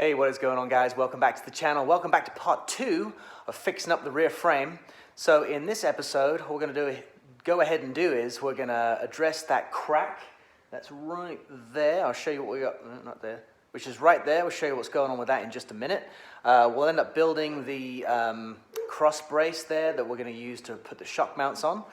Hey, what is going on, guys? Welcome back to the channel. Welcome back to part 2 of fixing up the rear frame. So in this episode, what we're going to go ahead and do is we're going to address that crack that's right there. I'll show you what we got, not there, which is right there. We'll show you what's going on with that in just a minute. We'll end up building the cross brace there that we're going to use to put the shock mounts on.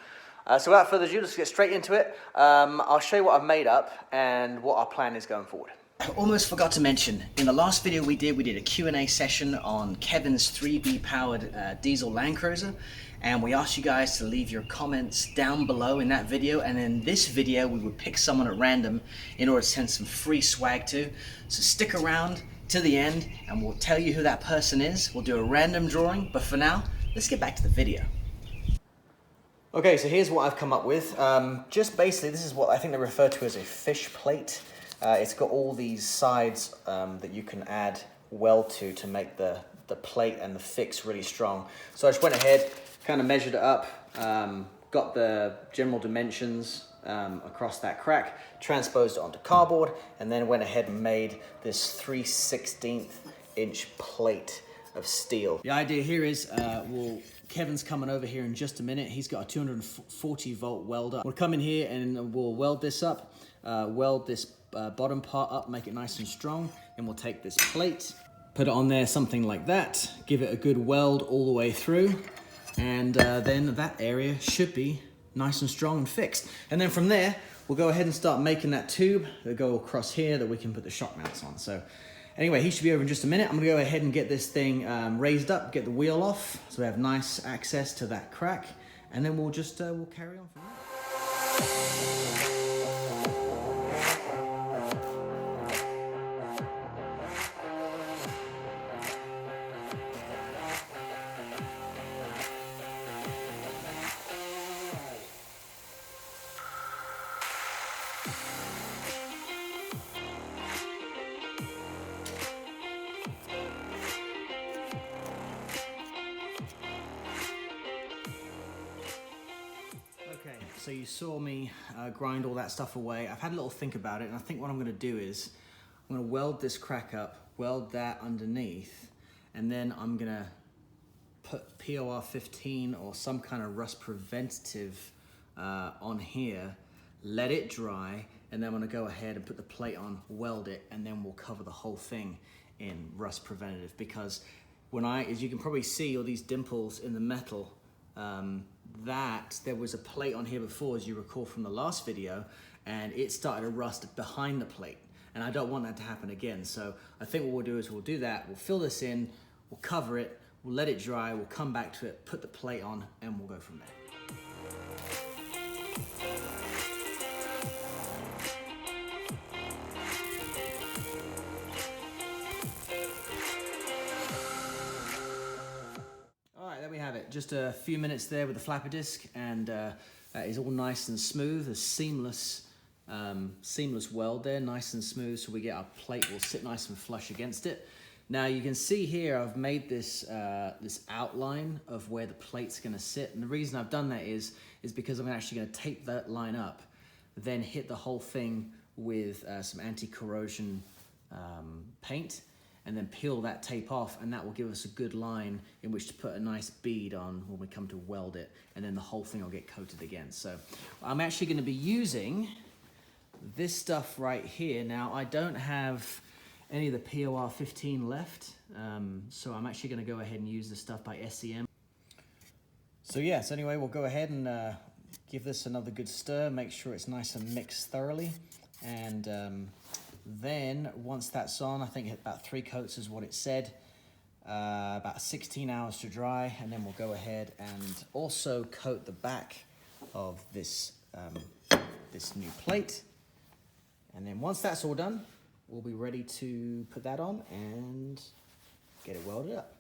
So without further ado, let's get straight into it. I'll show you what I've made up and what our plan is going forward. I almost forgot to mention, in the last video we did a Q&A session on Kevin's 3B powered diesel Landcruiser, and we asked you guys to leave your comments down below in that video, and in this video we would pick someone at random in order to send some free swag to. So stick around to the end and we'll tell you who that person is. We'll do a random drawing, but for now, let's get back to the video. Okay, so here's what I've come up with. Just basically, this is what I think they refer to as a fish plate. It's got all these sides that you can add weld to make the plate and the fix really strong. So I just went ahead, kind of measured it up, got the general dimensions across that crack, transposed it onto cardboard, and then went ahead and made this 3/16 inch plate of steel. The idea here is, Kevin's coming over here in just a minute. He's got a 240 volt welder. We'll come in here and we'll weld this up, weld this bottom part up, make it nice and strong, and we'll take this plate, put it on there, something like that, give it a good weld all the way through, and then that area should be nice and strong and fixed. And then from there, we'll go ahead and start making that tube that go across here that we can put the shock mounts on. So anyway, he should be over in just a minute. I'm gonna go ahead and get this thing raised up, get the wheel off, so we have nice access to that crack, and then we'll just, we'll carry on from there. So you saw me grind all that stuff away. I've had a little think about it, and I think what I'm gonna do is I'm gonna weld this crack up, weld that underneath, and then I'm gonna put POR15 or some kind of rust preventative on here, let it dry, and then I'm gonna go ahead and put the plate on, weld it, and then we'll cover the whole thing in rust preventative. Because as you can probably see, all these dimples in the metal, that there was a plate on here before, as you recall from the last video, and it started to rust behind the plate, and I don't want that to happen again. So I think what we'll do is we'll do that, we'll fill this in, we'll cover it, we'll let it dry, we'll come back to it, put the plate on, and we'll go from there. We have it, just a few minutes there with the flapper disc, and that is all nice and smooth, a seamless weld there, nice and smooth, so we get our plate will sit nice and flush against it. Now you can see here I've made this this outline of where the plate's going to sit, and the reason I've done that is because I'm actually going to tape that line up, then hit the whole thing with some anti-corrosion paint, and then peel that tape off, and that will give us a good line in which to put a nice bead on when we come to weld it, and then the whole thing will get coated again. So I'm actually going to be using this stuff right here. Now I don't have any of the POR15 left, so I'm actually going to go ahead and use this stuff by SEM. So yes, anyway, we'll go ahead and give this another good stir, make sure it's nice and mixed thoroughly, and then once that's on, I think about 3 coats is what it said, about 16 hours to dry, and then we'll go ahead and also coat the back of this this new plate. And then once that's all done, we'll be ready to put that on and get it welded up.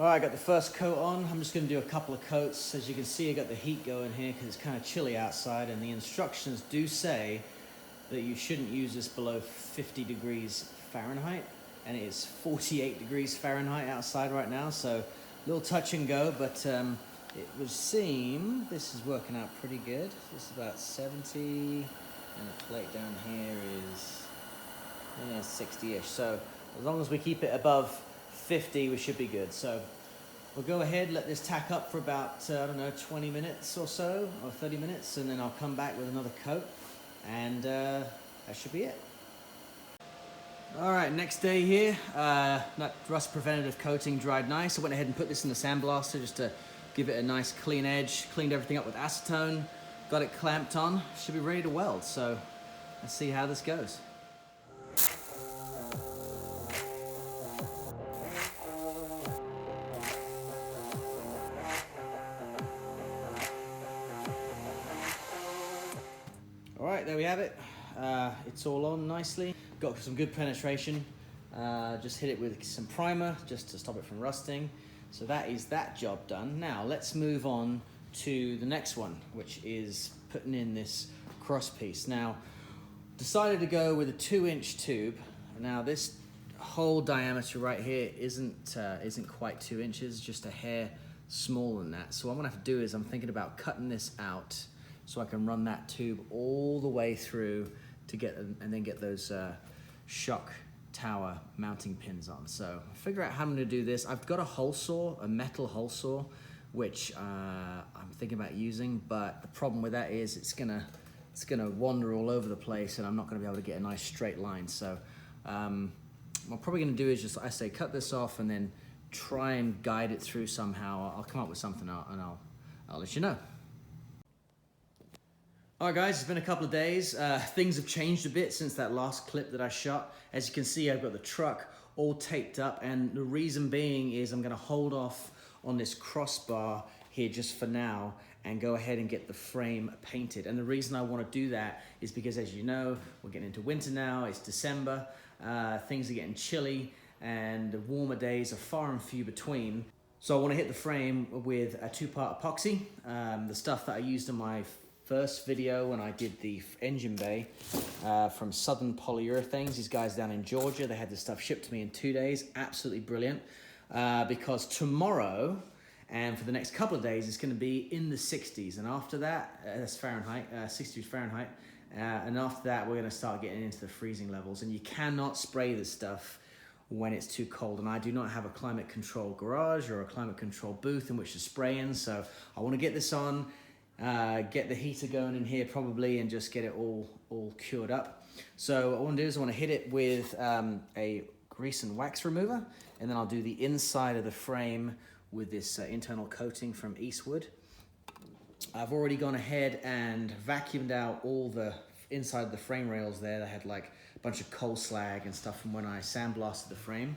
All right, I got the first coat on. I'm just gonna do a couple of coats. As you can see, I got the heat going here because it's kind of chilly outside, and the instructions do say that you shouldn't use this below 50 degrees Fahrenheit, and it is 48 degrees Fahrenheit outside right now, so little touch and go, but it would seem this is working out pretty good. This is about 70, and the plate down here is 60-ish. So as long as we keep it above 50, we should be good. So we'll go ahead, let this tack up for about, I don't know, 20 minutes or so, or 30 minutes, and then I'll come back with another coat, and that should be it. All right, next day here, that rust preventative coating dried nice. I went ahead and put this in the sandblaster just to give it a nice clean edge, cleaned everything up with acetone, got it clamped on, should be ready to weld. So let's see how this goes. All right, there we have it. It's all on nicely. Got some good penetration. Just hit it with some primer just to stop it from rusting. So that is that job done. Now let's move on to the next one, which is putting in this cross piece. Now, decided to go with a 2-inch tube. Now this whole diameter right here isn't quite 2 inches, just a hair smaller than that. So what I'm gonna have to do is I'm thinking about cutting this out so I can run that tube all the way through to get, and then get those shock tower mounting pins on. So figure out how I'm gonna do this. I've got a hole saw, a metal hole saw, which I'm thinking about using, but the problem with that is it's gonna wander all over the place and I'm not gonna be able to get a nice straight line. So what I'm probably gonna do is just, I say, cut this off and then try and guide it through somehow. I'll come up with something and I'll let you know. All right, guys, it's been a couple of days. Things have changed a bit since that last clip that I shot. As you can see, I've got the truck all taped up, and the reason being is I'm gonna hold off on this crossbar here just for now and go ahead and get the frame painted. And the reason I wanna do that is because, as you know, we're getting into winter now, it's December, things are getting chilly, and the warmer days are far and few between. So I wanna hit the frame with a 2-part epoxy, the stuff that I used in my first video when I did the engine bay from Southern Polyurethanes. These guys down in Georgia, they had this stuff shipped to me in 2 days. Absolutely brilliant. Because tomorrow and for the next couple of days, it's going to be in the 60s. And after that, that's Fahrenheit, 60 Fahrenheit. And after that, we're going to start getting into the freezing levels. And you cannot spray this stuff when it's too cold. And I do not have a climate control garage or a climate control booth in which to spray in. So I want to get this on, get the heater going in here probably, and just get it all cured up. So what I want to do is I want to hit it with a grease and wax remover, and then I'll do the inside of the frame with this internal coating from Eastwood. I've already gone ahead and vacuumed out all the inside of the frame rails there. They had like a bunch of coal slag and stuff from when I sandblasted the frame.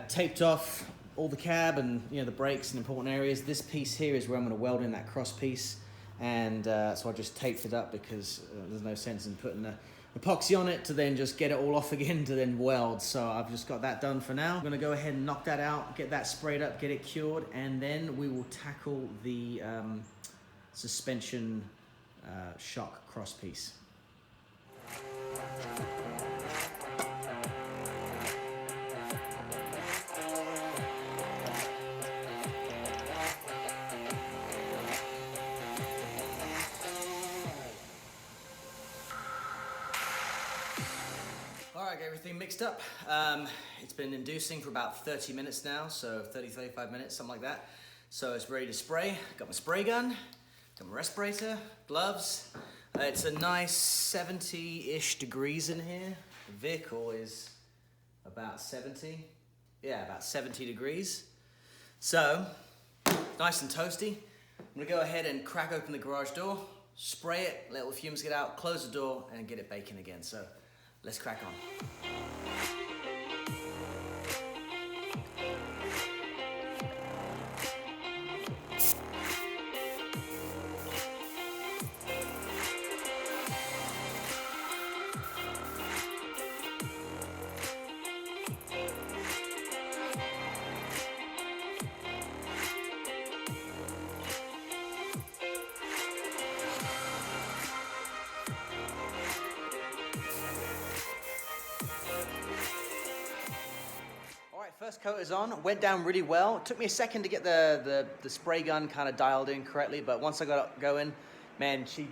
Taped off all the cab and the brakes and important areas. This piece here is where I'm going to weld in that cross piece. And so I just taped it up because there's no sense in putting the epoxy on it to then just get it all off again to then weld. So I've just got that done for now. I'm gonna go ahead and knock that out, get that sprayed up, get it cured, and then we will tackle the suspension shock cross piece. Everything mixed up. It's been inducing for about 30 minutes now, so 35 minutes, something like that. So it's ready to spray. Got my spray gun, got my respirator, gloves. It's a nice 70-ish degrees in here. The vehicle is about 70. Yeah, about 70 degrees. So, nice and toasty. I'm gonna go ahead and crack open the garage door, spray it, let all the fumes get out, close the door, and get it baking again. So, let's crack on. coat is on. Went down really well. It took me a second to get the spray gun kind of dialed in correctly, but once I got it going, man, she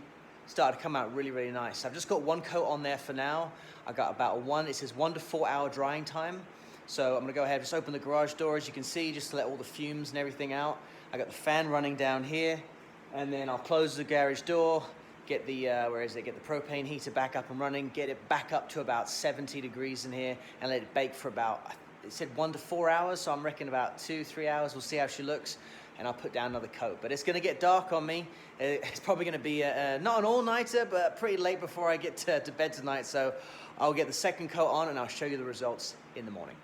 started to come out really, really nice. I've just got one coat on there for now. I got about it says 1 to 4 hour drying time. So I'm gonna go ahead, just open the garage door, as you can see, just to let all the fumes and everything out. I got the fan running down here, and then I'll close the garage door, get the, get the propane heater back up and running, get it back up to about 70 degrees in here, and let it bake for about, it said 1 to 4 hours, so I'm reckoning about 2-3 hours. We'll see how she looks, and I'll put down another coat. But it's gonna get dark on me. It's probably gonna be not an all-nighter, but pretty late before I get to bed tonight, so I'll get the second coat on, and I'll show you the results in the morning.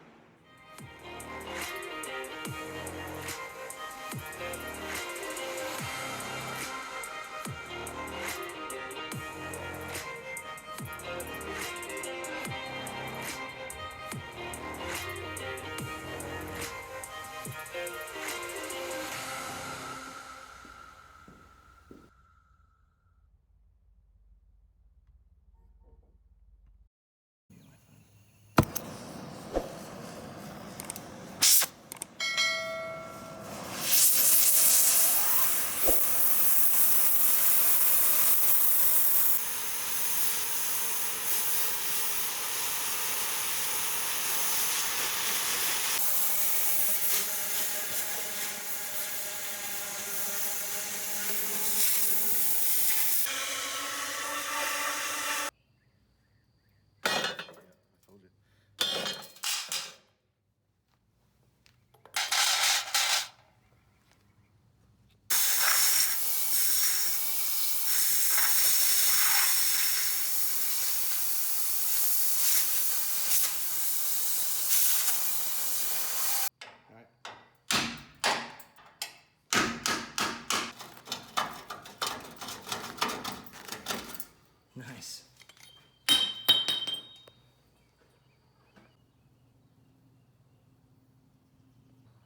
Nice.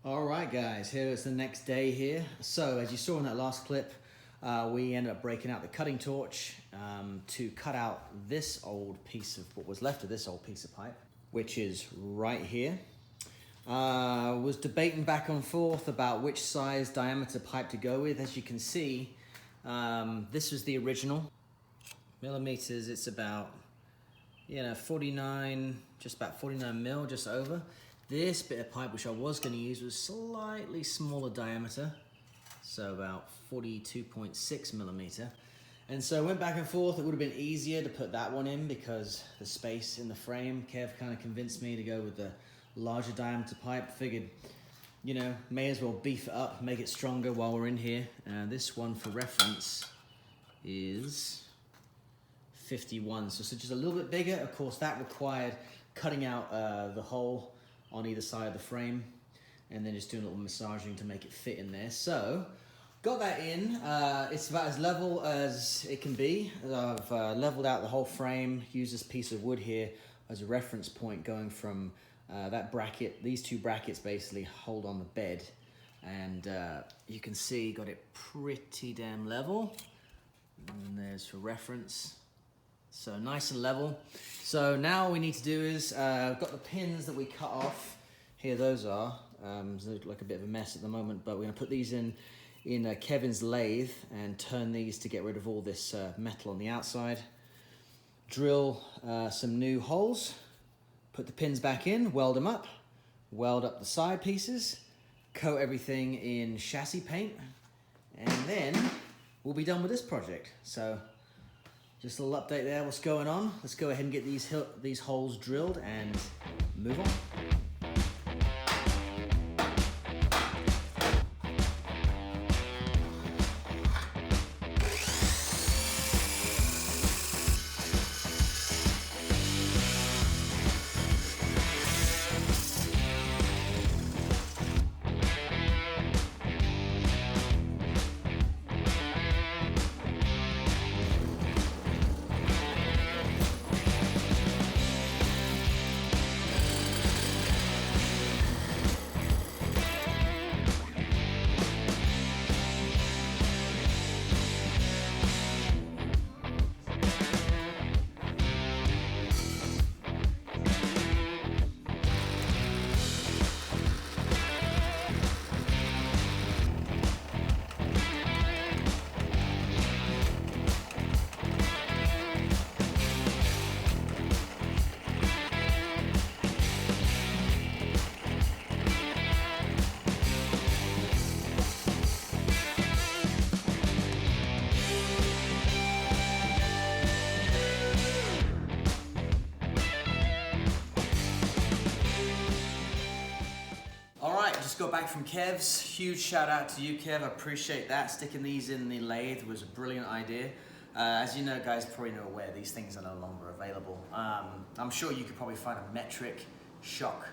All right, guys, here is the next day here. So as you saw in that last clip, we ended up breaking out the cutting torch to cut out this old piece of, what was left of this old piece of pipe, which is right here. Was debating back and forth about which size diameter pipe to go with. As you can see, this was the original. Millimeters, it's about, 49, just about 49 mil, just over. This bit of pipe, which I was going to use, was slightly smaller diameter, so about 42.6 millimeter. And so I went back and forth. It would have been easier to put that one in because the space in the frame. Kev kind of convinced me to go with the larger diameter pipe. Figured, may as well beef it up, make it stronger while we're in here. This one, for reference, is 51, so just a little bit bigger. Of course, that required cutting out the hole on either side of the frame and then just doing a little massaging to make it fit in there. So got that in. It's about as level as it can be. I've leveled out the whole frame, used this piece of wood here as a reference point, going from that bracket. These two brackets basically hold on the bed, and you can see got it pretty damn level, and there's for reference. So nice and level. So now all we need to do is, I've got the pins that we cut off. Here those are. They look like a bit of a mess at the moment, but we're gonna put these in Kevin's lathe and turn these to get rid of all this metal on the outside. Drill some new holes, put the pins back in, weld them up, weld up the side pieces, coat everything in chassis paint, and then we'll be done with this project. So just a little update there, what's going on. Let's go ahead and get these holes drilled and move on. got back from Kev's. Huge shout out to you, Kev. I appreciate that. Sticking these in the lathe was a brilliant idea. As you know, guys, probably know aware, these things are no longer available. I'm sure you could probably find a metric shock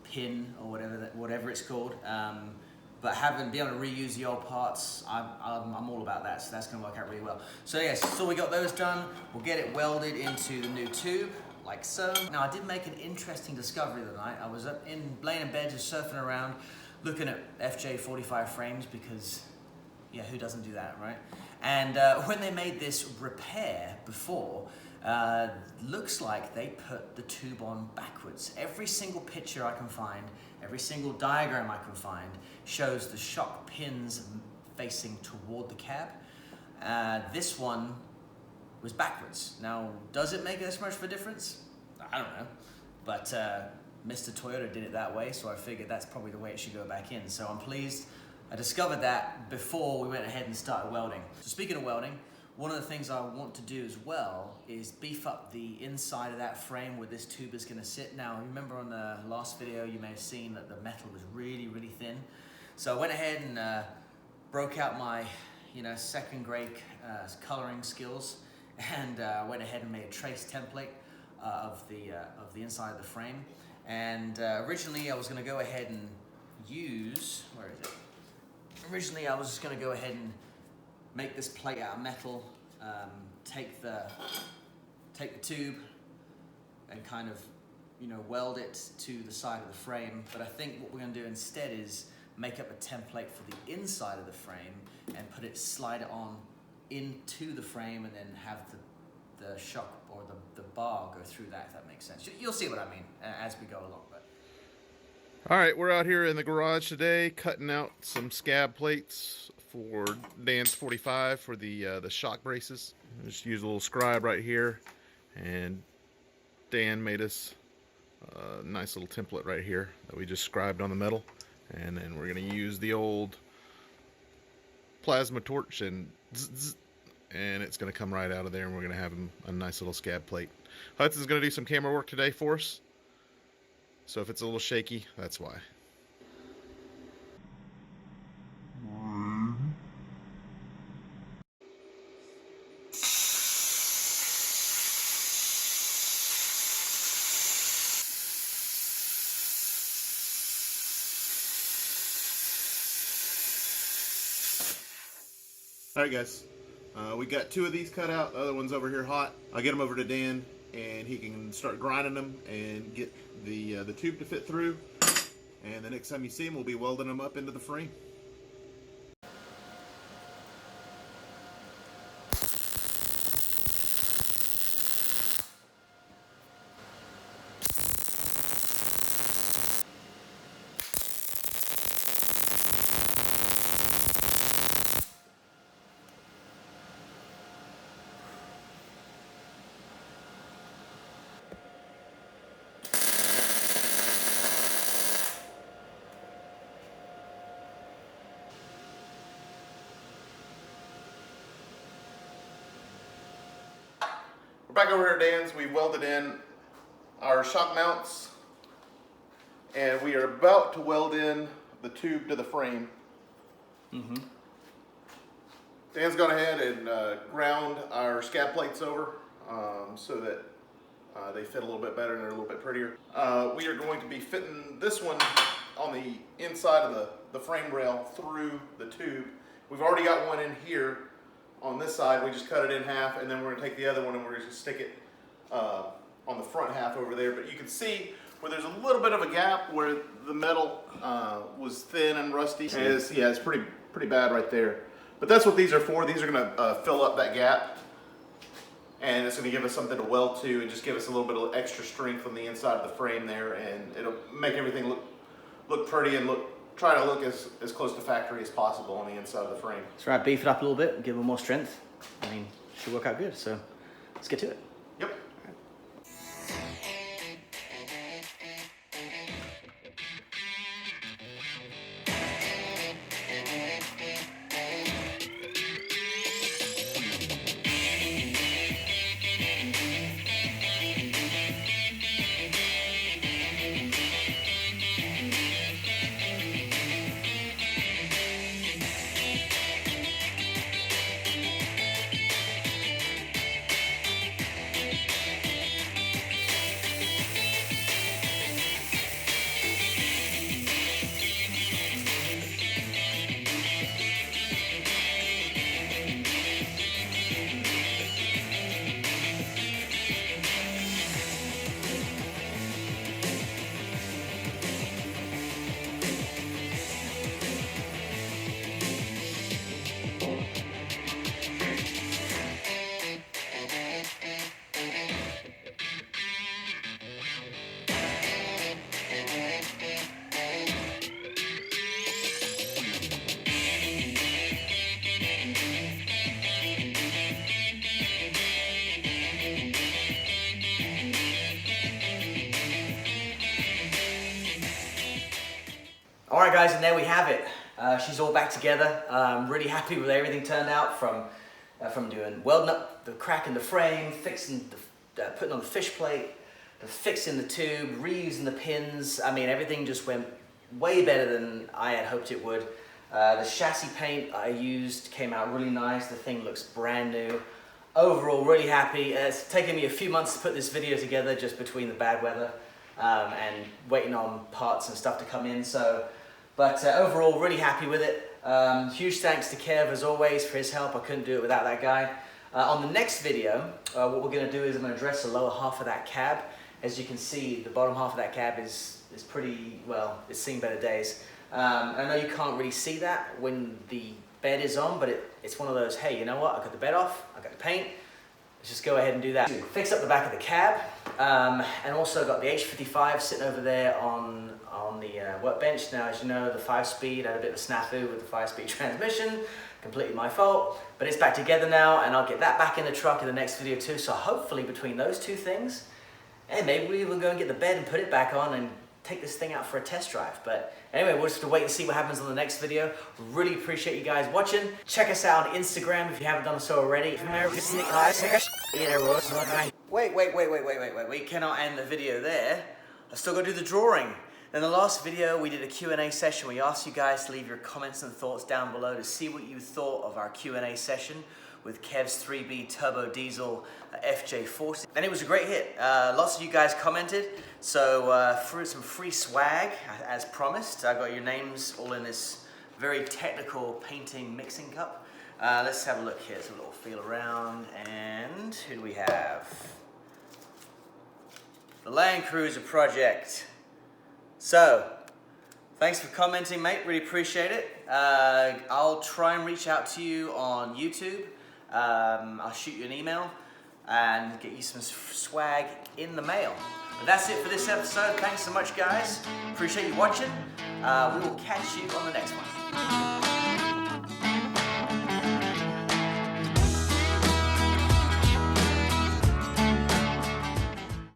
pin or whatever it's called. But be able to reuse the old parts, I'm all about that. So that's going to work out really well. So yes, so we got those done. We'll get it welded into the new tube, like so. Now I did make an interesting discovery the night. I was laying in bed, just surfing around, looking at FJ45 frames because, yeah, who doesn't do that, right? And when they made this repair before, looks like they put the tube on backwards. Every single picture I can find, every single diagram I can find, shows the shock pins facing toward the cab. This one was backwards. Now, does it make this much of a difference? I don't know, but Mr. Toyota did it that way, so I figured that's probably the way it should go back in. So I'm pleased I discovered that before we went ahead and started welding. So speaking of welding, one of the things I want to do as well is beef up the inside of that frame where this tube is going to sit. Now, remember on the last video, you may have seen that the metal was really, really thin. So I went ahead and broke out my, second grade coloring skills, and went ahead and made a trace template of the inside of the frame. And originally I was going to go ahead and use, where is it? Originally I was just going to go ahead and make this plate out of metal, take the tube and kind of, weld it to the side of the frame. But I think what we're going to do instead is make up a template for the inside of the frame and slide it on into the frame, and then have the shock or the bar go through that, if that makes sense. You'll see what I mean as we go along. But all right, we're out here in the garage today cutting out some scab plates for Dan's 45 for the shock braces. Just use a little scribe right here, and Dan made us a nice little template right here that we just scribed on the metal, and then we're going to use the old plasma torch and zzz, and it's going to come right out of there, and we're going to have a nice little scab plate. Hudson's going to do some camera work today for us, so if it's a little shaky, that's why. Alright guys, we got 2 of these cut out, the other one's over here hot. I'll get them over to Dan and he can start grinding them and get the tube to fit through, and the next time you see him we'll be welding them up into the frame. We're back over here at Dan's. We welded in our shock mounts, and we are about to weld in the tube to the frame. Dan's gone ahead and ground our scab plates over so that they fit a little bit better and they're a little bit prettier. We are going to be fitting this one on the inside of the frame rail through the tube. We've already got one in here. On this side, we just cut it in half, and then we're going to take the other one and we're going to stick it on the front half over there. But you can see where there's a little bit of a gap where the metal was thin and rusty. And it's pretty bad right there. But that's what these are for. These are going to fill up that gap, and it's going to give us something to weld to and just give us a little bit of extra strength on the inside of the frame there, and it'll make everything look pretty and try to look as close to factory as possible on the inside of the frame. That's right, beef it up a little bit, give it more strength. I mean, should work out good, so let's get to it. Yep. All right, guys, and there we have it. She's all back together. I'm really happy with everything turned out from doing welding up the crack in the frame, fixing putting on the fish plate, fixing the tube, reusing the pins. I mean, everything just went way better than I had hoped it would. The chassis paint I used came out really nice. The thing looks brand new. Overall, really happy. It's taken me a few months to put this video together, just between the bad weather and waiting on parts and stuff to come in. But overall, really happy with it. Huge thanks to Kev, as always, for his help. I couldn't do it without that guy. On the next video, what we're going to do is I'm going to address the lower half of that cab. As you can see, the bottom half of that cab is pretty, well, it's seen better days. I know you can't really see that when the bed is on, but it's one of those, hey, you know what? I got the bed off, I got the paint. Let's just go ahead and do that. Fix up the back of the cab, and also got the FJ45 sitting over there on the workbench. Now, as you know, the 5-speed, I had a bit of a snafu with the 5-speed transmission, completely my fault, but it's back together now, and I'll get that back in the truck in the next video too. So hopefully between those two things, hey, maybe we will go and get the bed and put it back on and take this thing out for a test drive. But anyway, we'll just have to wait and see what happens on the next video. Really appreciate you guys watching. Check us out on Instagram if you haven't done so already. Wait, we cannot end the video there. I've still got to do the drawing. In the last video, we did a Q&A session. We asked you guys to leave your comments and thoughts down below to see what you thought of our Q&A session with Kev's 3B Turbo Diesel FJ45. And it was a great hit. Lots of you guys commented. So for some free swag, as promised. I got your names all in this very technical painting mixing cup. Let's have a look here. Let's have a little feel around. And who do we have? The Landcruiser project. So, thanks for commenting, mate. Really appreciate it. I'll try and reach out to you on YouTube. I'll shoot you an email and get you some swag in the mail. But that's it for this episode. Thanks so much, guys. Appreciate you watching. We will catch you on the next one.